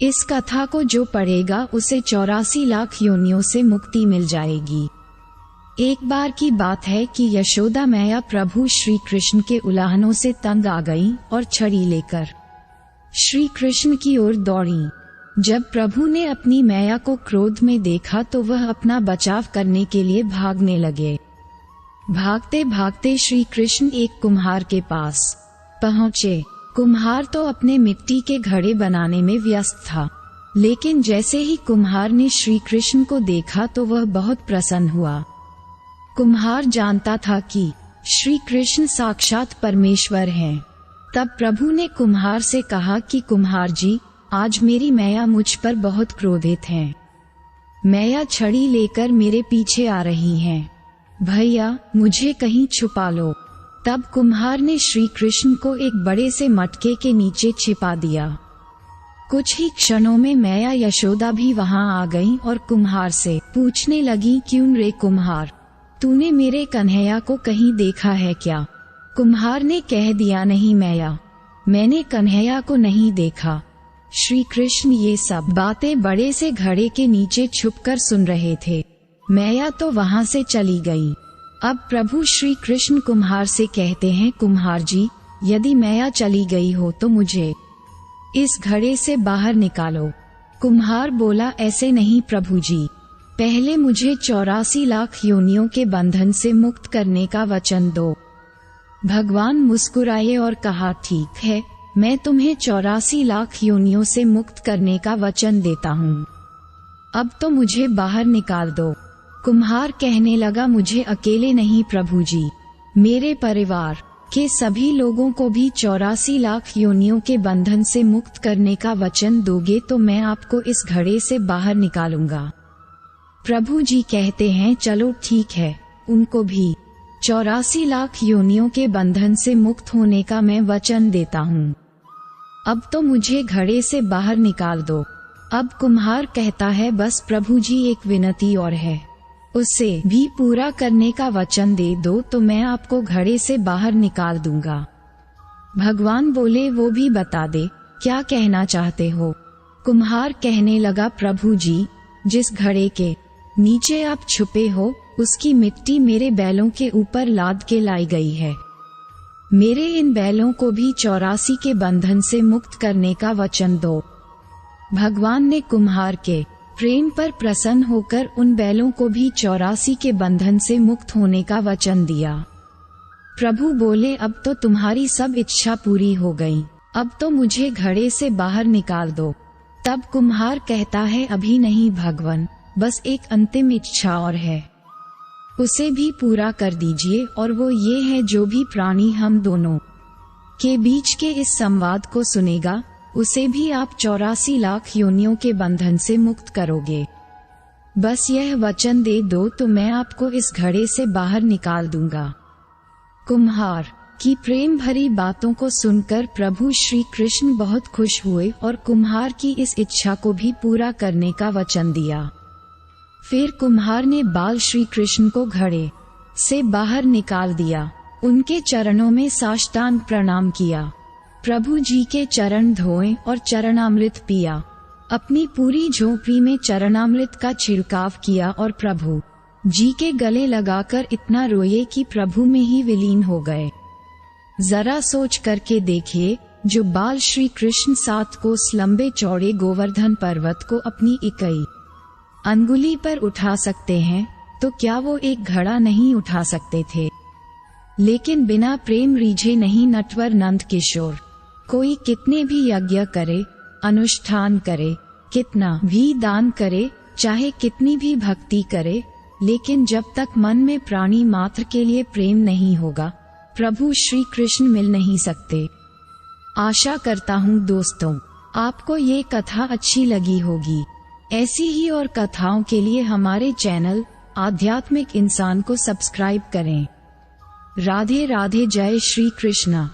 इस कथा को जो पढ़ेगा उसे 84 लाख योनियों से मुक्ति मिल जाएगी। एक बार की बात है कि यशोदा मैया प्रभु श्री कृष्ण के उलाहनों से तंग आ गईं और छड़ी लेकर श्री कृष्ण की ओर दौड़ी। जब प्रभु ने अपनी मैया को क्रोध में देखा तो वह अपना बचाव करने के लिए भागने लगे। भागते भागते श्री कृष्ण एक कुम्हार के पास पहुँचे। कुम्हार तो अपने मिट्टी के घड़े बनाने में व्यस्त था, लेकिन जैसे ही कुम्हार ने श्री कृष्ण को देखा तो वह बहुत प्रसन्न हुआ। कुम्हार जानता था कि श्री कृष्ण साक्षात परमेश्वर हैं। तब प्रभु ने कुम्हार से कहा कि कुम्हार जी, आज मेरी मैया मुझ पर बहुत क्रोधित हैं। मैया छड़ी लेकर मेरे पीछे आ रही हैं। भैया मुझे कहीं छुपा लो। तब कुम्हार ने श्री कृष्ण को एक बड़े से मटके के नीचे छिपा दिया। कुछ ही क्षणों में मैया यशोदा भी वहां आ गईं और कुम्हार से पूछने लगी, क्यों रे कुम्हार, तूने मेरे कन्हैया को कहीं देखा है क्या? कुम्हार ने कह दिया, नहीं मैया, मैंने कन्हैया को नहीं देखा। श्री कृष्ण ये सब बातें बड़े से घड़े के नीचे छुपकर सुन रहे थे। मैया तो वहां से चली गई। अब प्रभु श्री कृष्ण कुम्हार से कहते हैं, कुम्हार जी, यदि मैया चली गई हो तो मुझे इस घड़े से बाहर निकालो। कुम्हार बोला, ऐसे नहीं प्रभु जी, पहले मुझे 84 लाख योनियों के बंधन से मुक्त करने का वचन दो। भगवान मुस्कुराए और कहा, ठीक है, मैं तुम्हें 84 लाख योनियों से मुक्त करने का वचन देता हूँ। अब तो मुझे बाहर निकाल दो। कुम्हार कहने लगा, मुझे अकेले नहीं प्रभु जी, मेरे परिवार के सभी लोगों को भी 84 लाख योनियों के बंधन से मुक्त करने का वचन दोगे तो मैं आपको इस घड़े से बाहर निकालूंगा। प्रभु जी कहते हैं, चलो ठीक है, उनको भी 84 लाख योनियों के बंधन से मुक्त होने का मैं वचन देता हूँ। अब तो मुझे घड़े से बाहर निकाल दो। अब कुम्हार कहता है, बस प्रभु जी, एक विनती और है, उसे भी पूरा करने का वचन दे दो तो मैं आपको घड़े से बाहर निकाल दूंगा। भगवान बोले, वो भी बता दे, क्या कहना चाहते हो? कुम्हार कहने लगा, प्रभु जी, जिस घड़े के नीचे आप छुपे हो उसकी मिट्टी मेरे बैलों के ऊपर लाद के लाई गई है। मेरे इन बैलों को भी 84 के बंधन से मुक्त करने का वचन दो। भगवान ने कुम्हार के प्रेम पर प्रसन्न होकर उन बैलों को भी 84 के बंधन से मुक्त होने का वचन दिया। प्रभु बोले, अब तो तुम्हारी सब इच्छा पूरी हो गई, अब तो मुझे घड़े से बाहर निकाल दो। तब कुम्हार कहता है, अभी नहीं भगवान, बस एक अंतिम इच्छा और है, उसे भी पूरा कर दीजिए, और वो ये है, जो भी प्राणी हम दोनों के बीच के इस संवाद को सुनेगा उसे भी आप 84 लाख योनियों के बंधन से मुक्त करोगे। बस यह वचन दे दो तो मैं आपको इस घड़े से बाहर निकाल दूंगा। कुम्हार की प्रेम भरी बातों को सुनकर प्रभु श्री कृष्ण बहुत खुश हुए और कुम्हार की इस इच्छा को भी पूरा करने का वचन दिया। फिर कुम्हार ने बाल श्री कृष्ण को घड़े से बाहर निकाल दिया, उनके चरणों में साष्टांग प्रणाम किया, प्रभु जी के चरण धोए और चरणामृत पिया, अपनी पूरी झोपड़ी में चरणामृत का छिड़काव किया और प्रभु जी के गले लगाकर इतना रोए कि प्रभु में ही विलीन हो गए। जरा सोच करके देखिए, जो बाल श्री कृष्ण 7 कोस लंबे चौड़े गोवर्धन पर्वत को अपनी इकाई अंगुली पर उठा सकते हैं, तो क्या वो एक घड़ा नहीं उठा सकते थे? लेकिन बिना प्रेम रीझे नहीं नटवर नंद किशोर। कोई कितने भी यज्ञ करे, अनुष्ठान करे, कितना भी दान करे, चाहे कितनी भी भक्ति करे, लेकिन जब तक मन में प्राणी मात्र के लिए प्रेम नहीं होगा, प्रभु श्री कृष्ण मिल नहीं सकते। आशा करता हूँ दोस्तों, आपको ये कथा अच्छी लगी होगी। ऐसी ही और कथाओं के लिए हमारे चैनल आध्यात्मिक इंसान को सब्सक्राइब करें। राधे राधे, जय श्री कृष्णा।